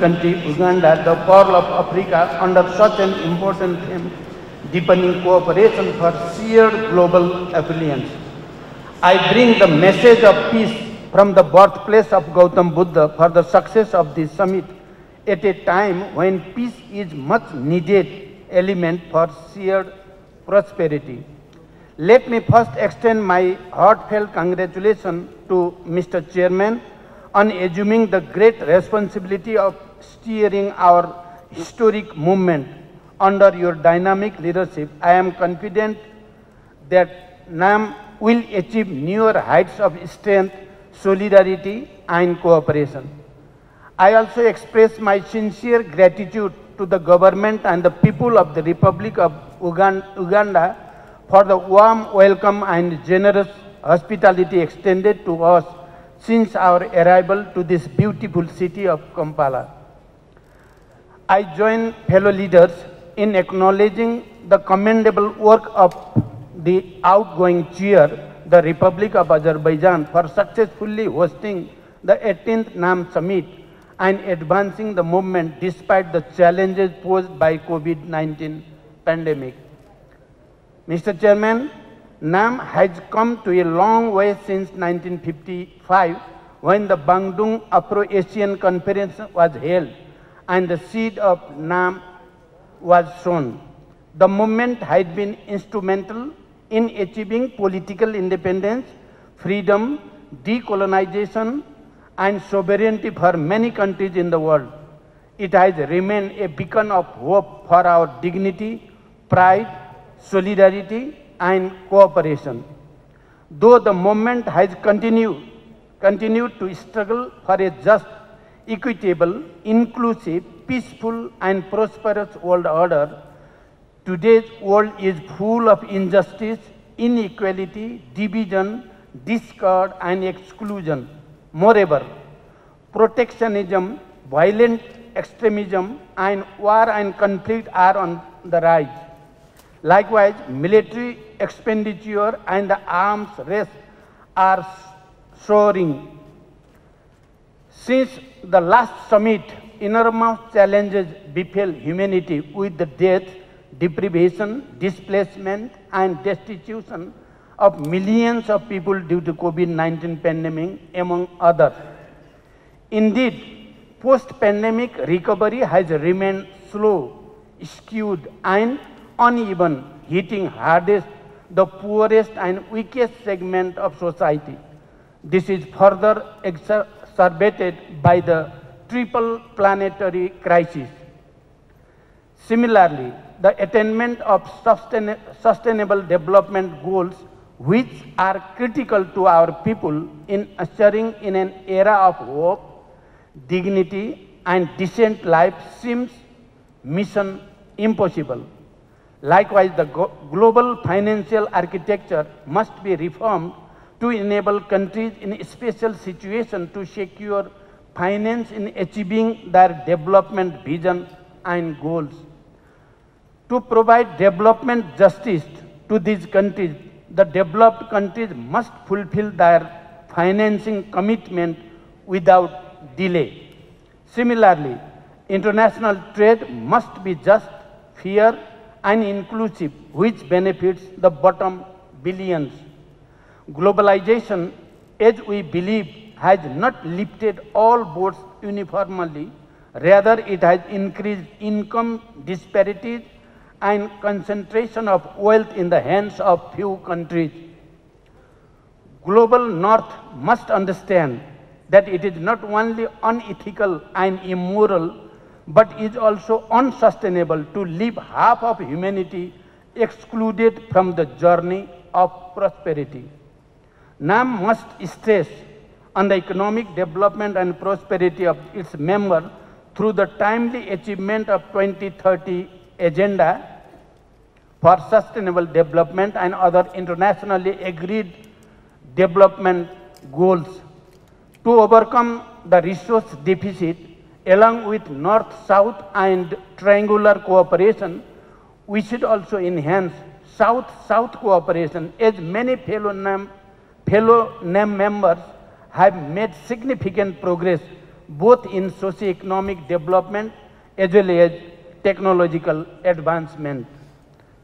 country, Uganda, the Pearl of Africa, under such an important theme, deepening cooperation for shared global affluence. I bring the message of peace from the birthplace of Gautam Buddha for the success of this summit at a time when peace is much needed element for shared prosperity. Let me first extend my heartfelt congratulations to Mr. Chairman on assuming the great responsibility of steering our historic movement. Under your dynamic leadership, I am confident that NAM will achieve newer heights of strength, solidarity, and cooperation. I also express my sincere gratitude to the government and the people of the Republic of Uganda for the warm welcome and generous hospitality extended to us since our arrival to this beautiful city of Kampala. I join fellow leaders in acknowledging the commendable work of the outgoing chair, the Republic of Azerbaijan, for successfully hosting the 18th NAM Summit and advancing the movement despite the challenges posed by COVID-19 pandemic. Mr. Chairman, NAM has come to a long way since 1955 when the Bandung Afro-Asian Conference was held and the seed of NAM was sown. The movement has been instrumental in achieving political independence, freedom, decolonization, and sovereignty for many countries in the world. It has remained a beacon of hope for our dignity, pride, solidarity, and cooperation. Though the movement has continued to struggle for a just, equitable, inclusive, peaceful, and prosperous world order, today's world is full of injustice, inequality, division, discord, and exclusion. Moreover, protectionism, violent extremism, and war and conflict are on the rise. Likewise, military expenditure and the arms race are soaring. Since the last summit, enormous challenges befell humanity with the death, deprivation, displacement, and destitution of millions of people due to COVID-19 pandemic, among others. Indeed, post-pandemic recovery has remained slow, skewed, and uneven, hitting hardest the poorest and weakest segment of society. This is further exacerbated by the triple planetary crisis. Similarly, the attainment of sustainable development goals, which are critical to our people in ushering in an era of hope, dignity, and decent life, seems mission impossible. Likewise, the global financial architecture must be reformed to enable countries in a special situation to secure finance in achieving their development vision and goals. To provide development justice to these countries, the developed countries must fulfill their financing commitment without delay. Similarly, international trade must be just, fair, and inclusive, which benefits the bottom billions. Globalization, as we believe, has not lifted all boats uniformly. Rather, it has increased income disparities and concentration of wealth in the hands of few countries. Global North must understand that it is not only unethical and immoral, but is also unsustainable to leave half of humanity excluded from the journey of prosperity. NAM must stress on the economic development and prosperity of its members through the timely achievement of 2030 Agenda for Sustainable Development and other internationally agreed development goals. To overcome the resource deficit, along with North-South and triangular cooperation, we should also enhance South-South cooperation, as many fellow NAM members have made significant progress both in socio-economic development as well as technological advancement.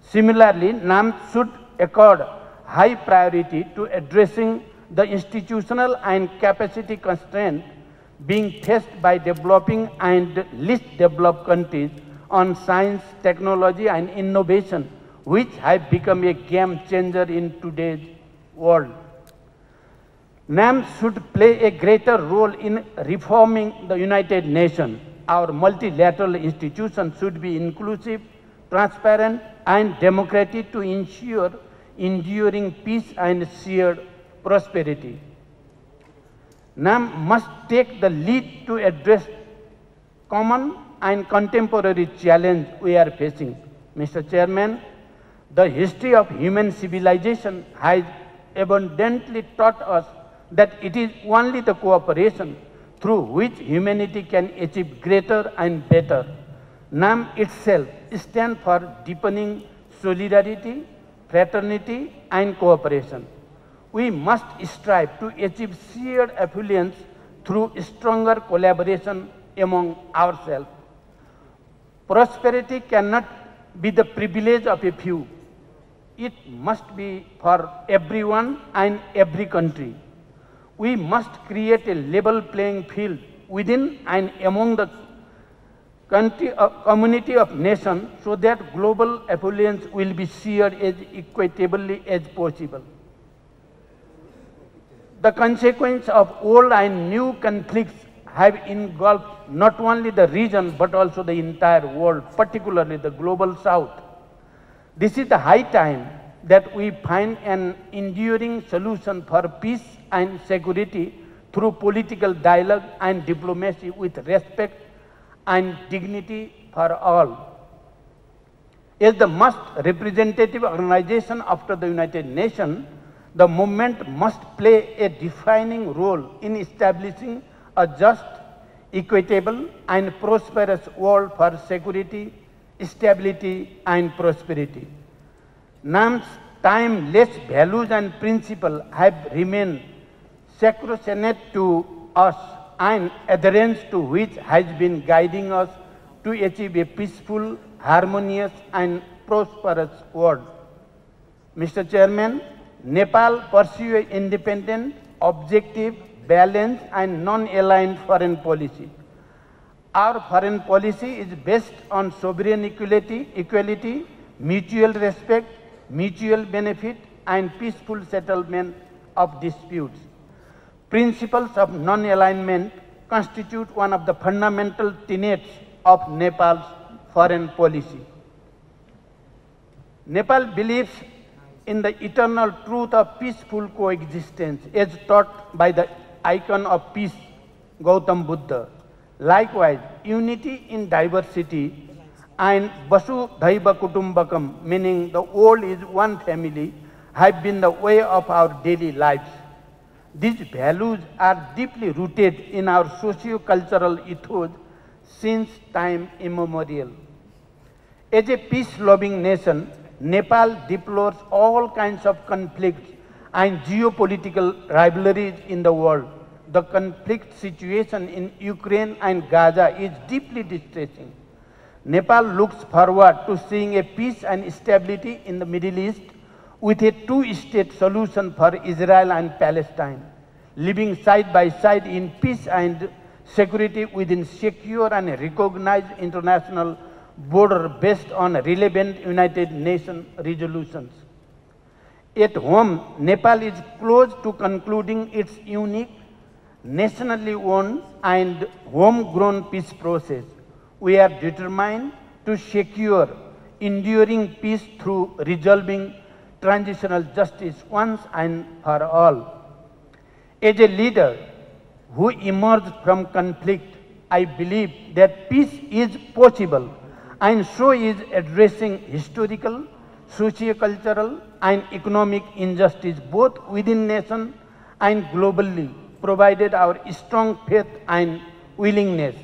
Similarly, NAM should accord high priority to addressing the institutional and capacity constraints being faced by developing and least developed countries on science, technology and innovation, which have become a game changer in today's world. NAM should play a greater role in reforming the United Nations. Our multilateral institutions should be inclusive, transparent and democratic to ensure enduring peace and shared prosperity. NAM must take the lead to address common and contemporary challenge we are facing. Mr. Chairman, the history of human civilization has abundantly taught us that it is only the cooperation through which humanity can achieve greater and better. NAM itself stands for deepening solidarity, fraternity and cooperation. We must strive to achieve shared affluence through stronger collaboration among ourselves. Prosperity cannot be the privilege of a few. It must be for everyone and every country. We must create a level playing field within and among the community of nations so that global affluence will be shared as equitably as possible. The consequence of old and new conflicts have engulfed not only the region but also the entire world, particularly the global south. This is the high time that we find an enduring solution for peace and security through political dialogue and diplomacy with respect and dignity for all. As the most representative organization after the United Nations, the movement must play a defining role in establishing a just, equitable and prosperous world for security, stability and prosperity. NAM's timeless values and principles have remained sacrosanct to us and adherence to which has been guiding us to achieve a peaceful, harmonious and prosperous world. Mr. Chairman, Nepal pursues an independent, objective, balanced and non-aligned foreign policy. Our foreign policy is based on sovereign equality, mutual respect, mutual benefit and peaceful settlement of disputes. Principles of non-alignment constitute one of the fundamental tenets of Nepal's foreign policy. Nepal believes in the eternal truth of peaceful coexistence as taught by the icon of peace, Gautam Buddha. Likewise, unity in diversity and Vasudhaiva Kutumbakam, meaning the world is one family, have been the way of our daily lives. These values are deeply rooted in our socio-cultural ethos since time immemorial. As a peace-loving nation, Nepal deplores all kinds of conflicts and geopolitical rivalries in the world. The conflict situation in Ukraine and Gaza is deeply distressing. Nepal looks forward to seeing a peace and stability in the Middle East with a two-state solution for Israel and Palestine, living side by side in peace and security within secure and recognized international border based on relevant United Nations resolutions. At home, Nepal is close to concluding its unique, nationally owned and homegrown peace process. We are determined to secure enduring peace through resolving transitional justice once and for all. As a leader who emerged from conflict, I believe that peace is possible and so is addressing historical, socio-cultural and economic injustice both within nation and globally, provided our strong faith and willingness.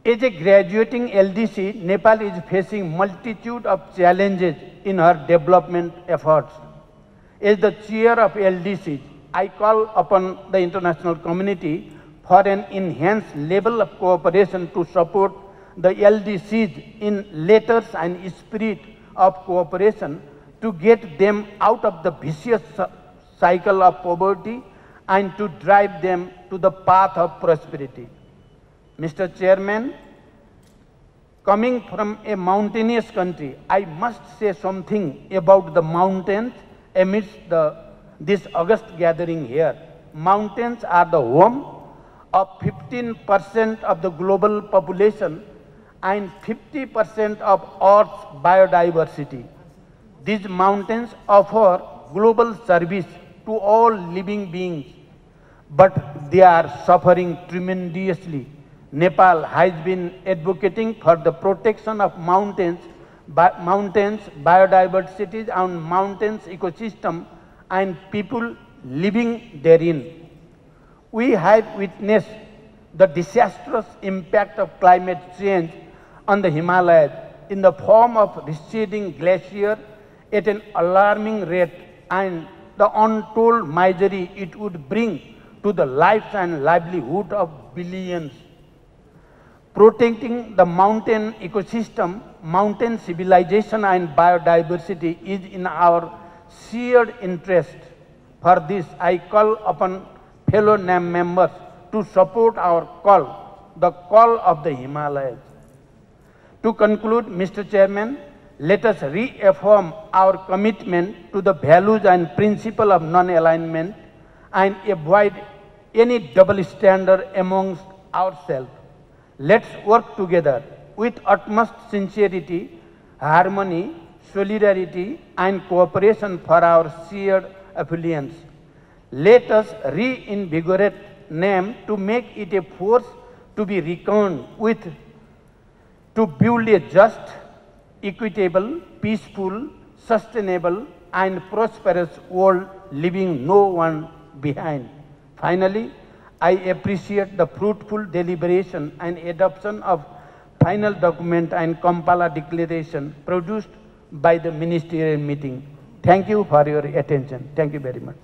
As a graduating LDC, Nepal is facing multitude of challenges in her development efforts. As the chair of LDC, I call upon the international community for an enhanced level of cooperation to support the LDCs in letters and spirit of cooperation to get them out of the vicious cycle of poverty and to drive them to the path of prosperity. Mr. Chairman, coming from a mountainous country, I must say something about the mountains amidst this august gathering here. Mountains are the home of 15% of the global population and 50% of Earth's biodiversity. These mountains offer global service to all living beings, but they are suffering tremendously. Nepal has been advocating for the protection of mountains, biodiversity and mountains ecosystem and people living therein. We have witnessed the disastrous impact of climate change on the Himalayas in the form of receding glacier at an alarming rate and the untold misery it would bring to the lives and livelihood of billions. Protecting the mountain ecosystem, mountain civilization and biodiversity is in our shared interest. For this, I call upon fellow NAM members to support our call, the call of the Himalayas. To conclude, Mr. Chairman, let us reaffirm our commitment to the values and principle of non-alignment and avoid any double standard amongst ourselves. Let's work together with utmost sincerity, harmony, solidarity and cooperation for our shared affluence. Let us reinvigorate NAM to make it a force to be reckoned with, to build a just, equitable, peaceful, sustainable and prosperous world, leaving no one behind. Finally, I appreciate the fruitful deliberation and adoption of final document and Kampala Declaration produced by the ministerial meeting. Thank you for your attention. Thank you very much.